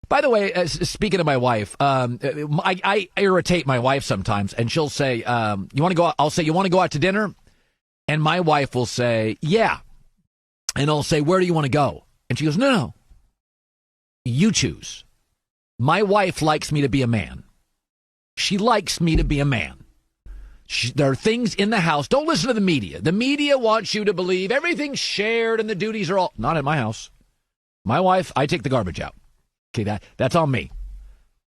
By the way, speaking of my wife, I irritate my wife sometimes, and she'll say, "You want to go out?" I'll say, "You want to go out to dinner?" And my wife will say, "Yeah." And I'll say, "Where do you want to go?" And she goes, No. You choose." My wife likes me to be a man. She likes me to be a man. There are things in the house. Don't listen to the media. The media wants you to believe everything's shared and the duties are all. Not at my house. My wife, I take the garbage out. Okay, that's on me.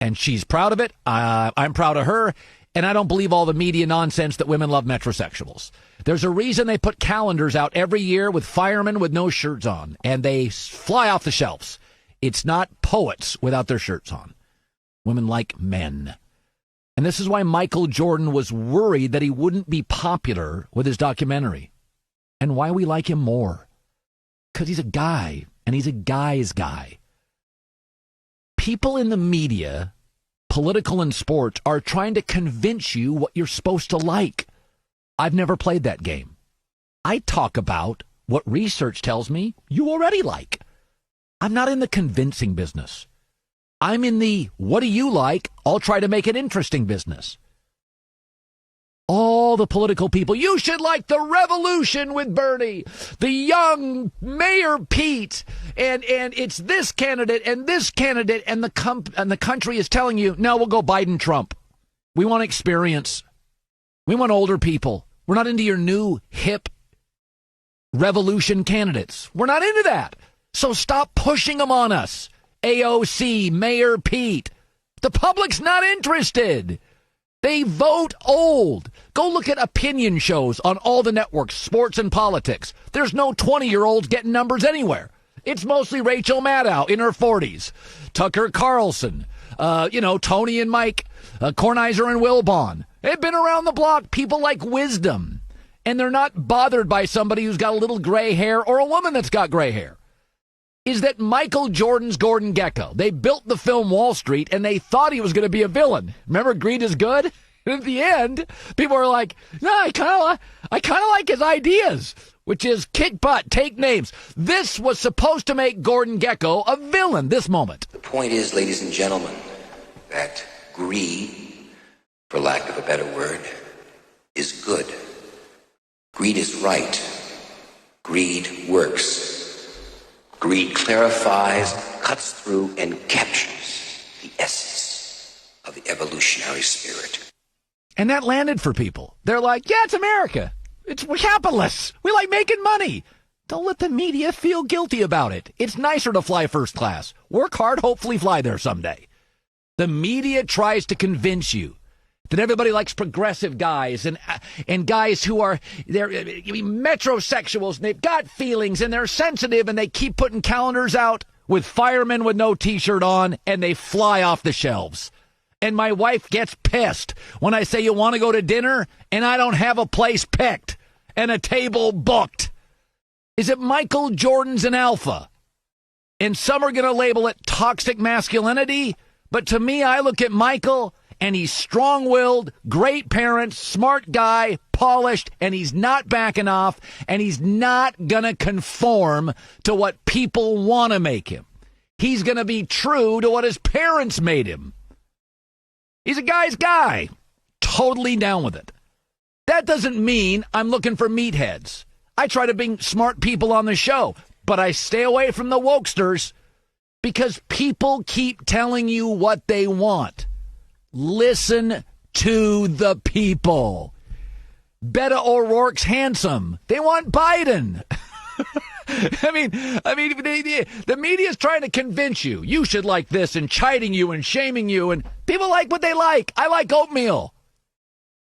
And she's proud of it. I'm proud of her. And I don't believe all the media nonsense that women love metrosexuals. There's a reason they put calendars out every year with firemen with no shirts on. And they fly off the shelves. It's not poets without their shirts on. Women like men. And this is why Michael Jordan was worried that he wouldn't be popular with his documentary. And why we like him more. Because he's a guy, and he's a guy's guy. People in the media, political and sports, are trying to convince you what you're supposed to like. I've never played that game. I talk about what research tells me you already like. I'm not in the convincing business. I'm in the, what do you like? I'll try to make it interesting business. All the political people, you should like the revolution with Bernie, the young Mayor Pete, and it's this candidate, and the country is telling you, no, we'll go Biden-Trump. We want experience. We want older people. We're not into your new, hip revolution candidates. We're not into that. So stop pushing them on us. AOC, Mayor Pete. The public's not interested. They vote old. Go look at opinion shows on all the networks, sports and politics. There's no 20-year-olds getting numbers anywhere. It's mostly Rachel Maddow in her 40s, Tucker Carlson, Tony and Mike, Kornheiser and Wilbon. They've been around the block. People like wisdom. And they're not bothered by somebody who's got a little gray hair or a woman that's got gray hair. Is that Michael Jordan's Gordon Gekko? They built the film Wall Street, and they thought he was going to be a villain. Remember, greed is good? And at the end, people were like, no, I kind of like his ideas, which is kick butt, take names. This was supposed to make Gordon Gekko a villain, this moment. The point is, ladies and gentlemen, that greed, for lack of a better word, is good. Greed is right. Greed works. Greed clarifies, cuts through, and captures the essence of the evolutionary spirit. And that landed for people. They're like, yeah, it's America. We're capitalists. We like making money. Don't let the media feel guilty about it. It's nicer to fly first class. Work hard, hopefully fly there someday. The media tries to convince you that everybody likes progressive guys and guys who are they're metrosexuals and they've got feelings and they're sensitive and they keep putting calendars out with firemen with no T-shirt on and they fly off the shelves. And my wife gets pissed when I say you want to go to dinner and I don't have a place picked and a table booked. Is it Michael Jordan's an alpha? And some are going to label it toxic masculinity. But to me, I look at Michael and he's strong-willed, great parents, smart guy, polished, and he's not backing off, and he's not going to conform to what people want to make him. He's going to be true to what his parents made him. He's a guy's guy. Totally down with it. That doesn't mean I'm looking for meatheads. I try to bring smart people on the show, but I stay away from the wokesters because people keep telling you what they want. Listen to the people. Beto O'Rourke's handsome. They want Biden. I mean, the media is trying to convince you. You should like this and chiding you and shaming you. And people like what they like. I like oatmeal.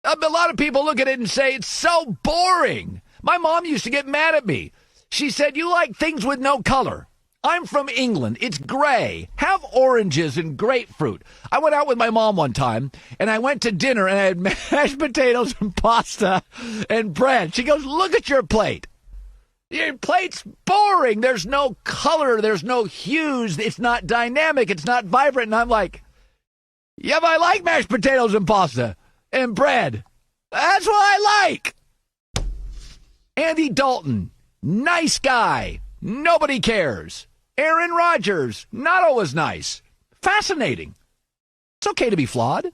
A lot of people look at it and say, it's so boring. My mom used to get mad at me. She said, you like things with no color. I'm from England. It's gray. Have oranges and grapefruit. I went out with my mom one time, and I went to dinner, and I had mashed potatoes and pasta and bread. She goes, look at your plate. Your plate's boring. There's no color. There's no hues. It's not dynamic. It's not vibrant. And I'm like, yeah, but I like mashed potatoes and pasta and bread. That's what I like. Andy Dalton, nice guy. Nobody cares. Aaron Rodgers, not always nice. Fascinating. It's okay to be flawed.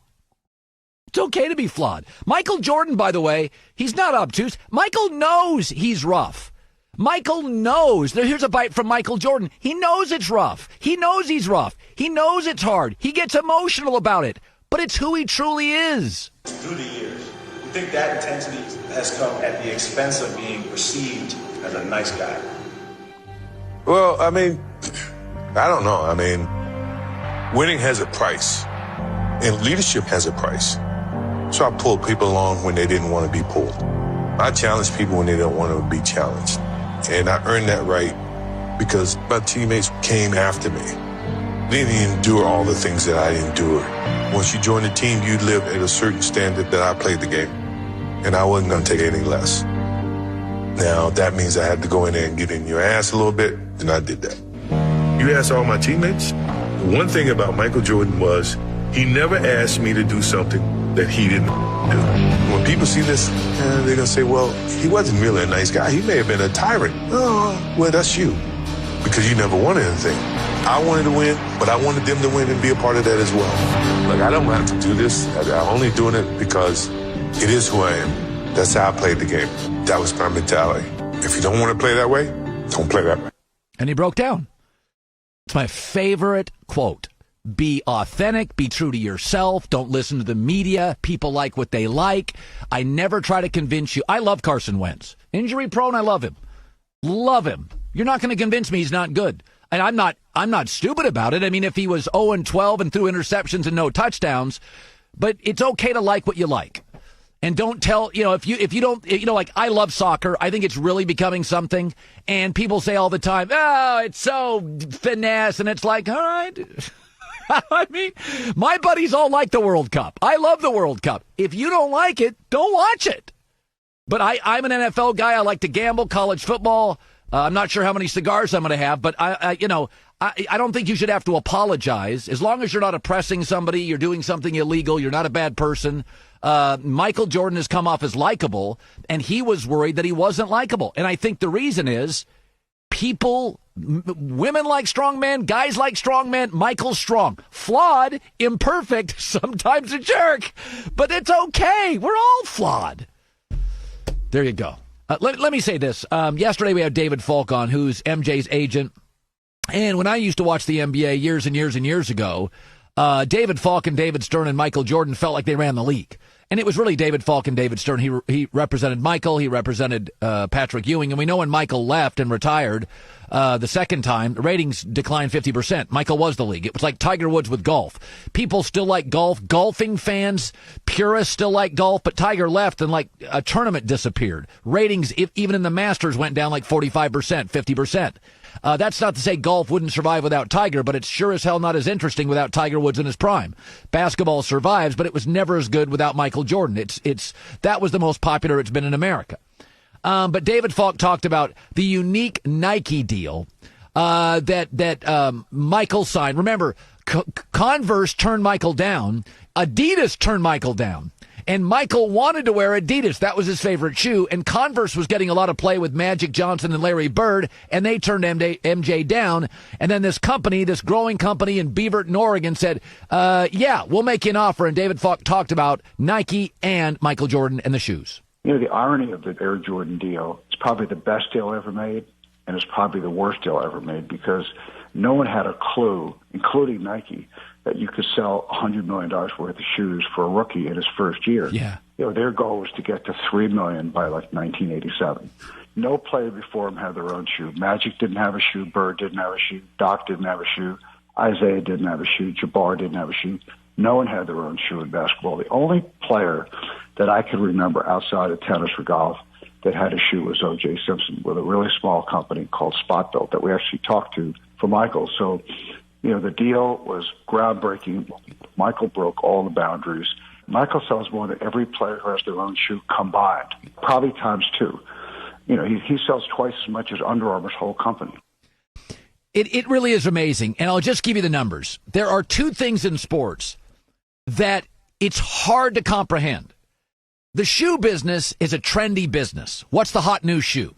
It's okay to be flawed. Michael Jordan, by the way, he's not obtuse. Michael knows he's rough. Michael knows. Here's a bite from Michael Jordan. He knows it's rough. He knows he's rough. He knows it's hard. He gets emotional about it. But it's who he truly is. Through the years, you think that intensity has come at the expense of being perceived as a nice guy? Well, I mean, I don't know. I mean, winning has a price, and leadership has a price. So I pulled people along when they didn't want to be pulled. I challenge people when they don't want to be challenged. And I earned that right because my teammates came after me. They didn't endure all the things that I endured. Once you join the team, you live at a certain standard that I played the game. And I wasn't going to take anything less. Now, that means I had to go in there and get in your ass a little bit, and I did that. You ask all my teammates, one thing about Michael Jordan was he never asked me to do something that he didn't do. When people see this, they're going to say, well, he wasn't really a nice guy. He may have been a tyrant. Oh, well, that's you, because you never wanted anything. I wanted to win, but I wanted them to win and be a part of that as well. Look, I don't have to do this. I'm only doing it because it is who I am. That's how I played the game. That was my mentality. If you don't want to play that way, don't play that way. And he broke down. It's my favorite quote. Be authentic, be true to yourself, don't listen to the media. People like what they like. I never try to convince you. I love Carson Wentz. Injury prone, I love him. Love him. You're not going to convince me he's not good. And I'm not stupid about it. I mean, if he was 0-12 and threw interceptions and no touchdowns, but it's okay to like what you like. And don't tell, if you don't, like I love soccer. I think it's really becoming something. And people say all the time, oh, it's so finesse. And it's like, all right. I mean, my buddies all like the World Cup. I love the World Cup. If you don't like it, don't watch it. But I'm an NFL guy. I like to gamble, college football. I'm not sure how many cigars I'm going to have, but I don't think you should have to apologize. As long as you're not oppressing somebody, you're doing something illegal, you're not a bad person. Michael Jordan has come off as likable, and he was worried that he wasn't likable. And I think the reason is people, women like strong men, guys like strong men. Michael's strong, flawed, imperfect, sometimes a jerk, but it's okay. We're all flawed. There you go. Let me say this. Yesterday we had David Falk on, who's MJ's agent. And when I used to watch the NBA years and years and years ago, David Falk and David Stern and Michael Jordan felt like they ran the league. And it was really David Falk and David Stern. He represented Michael. He represented Patrick Ewing. And we know when Michael left and retired the second time, the ratings declined 50%. Michael was the league. It was like Tiger Woods with golf. People still like golf. Golfing fans, purists still like golf. But Tiger left and like a tournament disappeared. Ratings, even in the Masters, went down like 45%, 50%. That's not to say golf wouldn't survive without Tiger, but it's sure as hell not as interesting without Tiger Woods in his prime. Basketball survives, but it was never as good without Michael Jordan. That was the most popular it's been in America. But David Falk talked about the unique Nike deal that Michael signed. Remember, Converse turned Michael down. Adidas turned Michael down. And Michael wanted to wear Adidas. That was his favorite shoe. And Converse was getting a lot of play with Magic Johnson and Larry Bird, and they turned MJ down. And then this growing company in Beaverton, Oregon said, yeah, we'll make you an offer. And David Falk talked about Nike and Michael Jordan and the shoes. The irony of the Air Jordan deal, it's probably the best deal ever made, and it's probably the worst deal ever made because no one had a clue, including Nike, that you could sell $100 million worth of shoes for a rookie in his first year. Yeah. Their goal was to get to $3 million by like 1987. No player before him had their own shoe. Magic didn't have a shoe. Bird didn't have a shoe. Doc didn't have a shoe. Isaiah didn't have a shoe. Jabbar didn't have a shoe. No one had their own shoe in basketball. The only player that I could remember outside of tennis or golf that had a shoe was O.J. Simpson with a really small company called Spot Built that we actually talked to for Michael. So, the deal was groundbreaking. Michael broke all the boundaries. Michael sells more than every player who has their own shoe combined, probably times two. He sells twice as much as Under Armour's whole company. It really is amazing. And I'll just give you the numbers. There are two things in sports that it's hard to comprehend. The shoe business is a trendy business. What's the hot new shoe?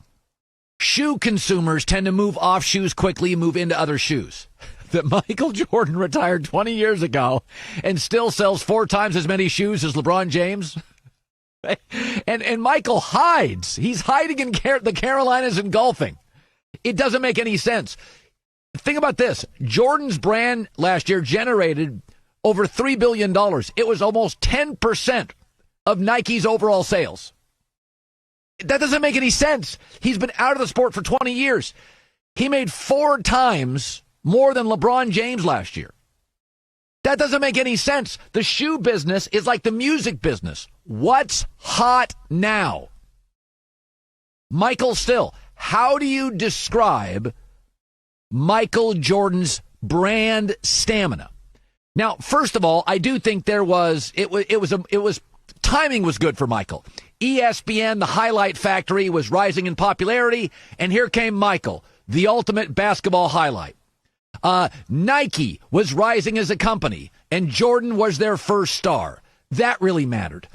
Shoe consumers tend to move off shoes quickly and move into other shoes. that Michael Jordan retired 20 years ago and still sells 4 times as many shoes as LeBron James? And Michael hides. He's hiding in the Carolinas and golfing. It doesn't make any sense. Think about this. Jordan's brand last year generated over $3 billion. It was almost 10% of Nike's overall sales. That doesn't make any sense. He's been out of the sport for 20 years. He made 4 times more than LeBron James last year. That doesn't make any sense. The shoe business is like the music business. What's hot now? Michael Still, how do you describe Michael Jordan's brand stamina? Now, first of all, I do think timing was good for Michael. ESPN, the highlight factory, was rising in popularity, and here came Michael, the ultimate basketball highlight. Nike was rising as a company, and Jordan was their first star. That really mattered.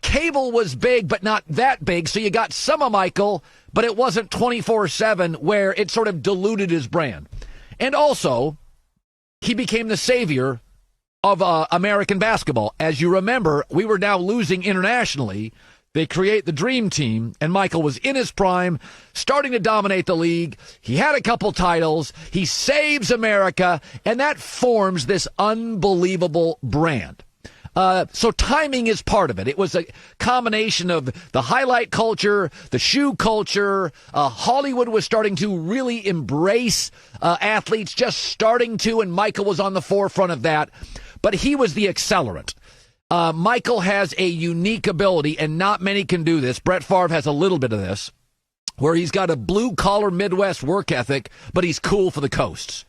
Cable was big, but not that big, so you got some of Michael, but it wasn't 24/7 where it sort of diluted his brand. And also, he became the savior of American basketball. As you remember, we were now losing internationally. They create the dream team, and Michael was in his prime, starting to dominate the league. He had a couple titles. He saves America, and that forms this unbelievable brand. So timing is part of it. It was a combination of the highlight culture, the shoe culture. Hollywood was starting to really embrace athletes, just starting to, and Michael was on the forefront of that. But he was the accelerant. Michael has a unique ability, and not many can do this. Brett Favre has a little bit of this, where he's got a blue-collar Midwest work ethic, but he's cool for the coasts.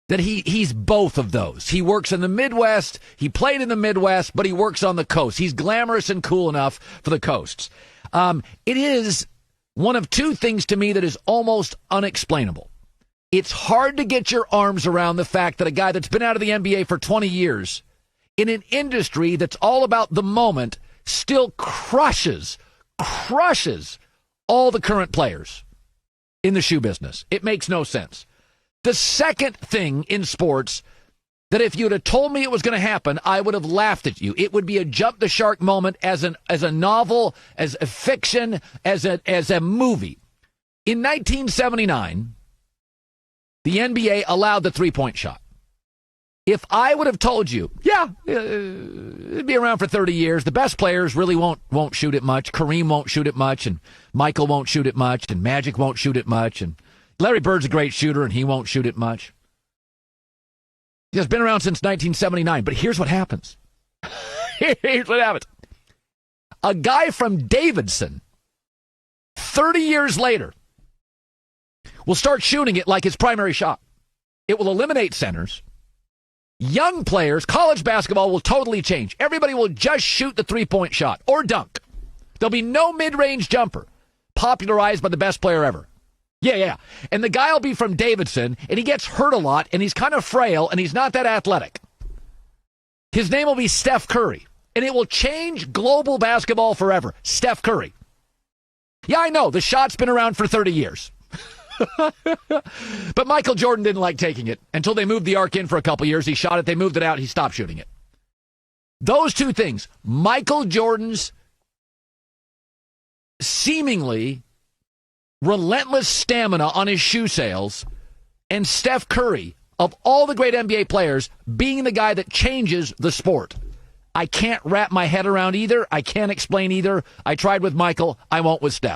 That he's both of those. He works in the Midwest, he played in the Midwest, but he works on the coast. He's glamorous and cool enough for the coasts. It is one of 2 things to me that is almost unexplainable. It's hard to get your arms around the fact that a guy that's been out of the NBA for 20 years in an industry that's all about the moment still crushes all the current players in the shoe business. It makes no sense. The second thing in sports that if you'd have told me it was going to happen, I would have laughed at you. It would be a jump the shark moment as a novel, as a fiction, as a movie. In 1979, the NBA allowed the 3-point shot. If I would have told you, it'd be around for 30 years. The best players really won't shoot it much. Kareem won't shoot it much, and Michael won't shoot it much, and Magic won't shoot it much, and Larry Bird's a great shooter, and he won't shoot it much. He's been around since 1979, but here's what happens. Here's what happens. A guy from Davidson, 30 years later, will start shooting it like his primary shot. It will eliminate centers. Young players, college basketball will totally change. Everybody will just shoot the 3-point shot or dunk. There'll be no mid-range jumper popularized by the best player ever. Yeah. And the guy will be from Davidson, and he gets hurt a lot, and he's kind of frail, and he's not that athletic. His name will be Steph Curry, and it will change global basketball forever. Steph Curry. Yeah, I know, the shot's been around for 30 years. But Michael Jordan didn't like taking it until they moved the arc in for a couple years. He shot it, they moved it out, he stopped shooting it. Those 2 things, Michael Jordan's seemingly relentless stamina on his shoe sales, and Steph Curry, of all the great NBA players, being the guy that changes the sport. I can't wrap my head around either. I can't explain either. I tried with Michael. I won't with Steph.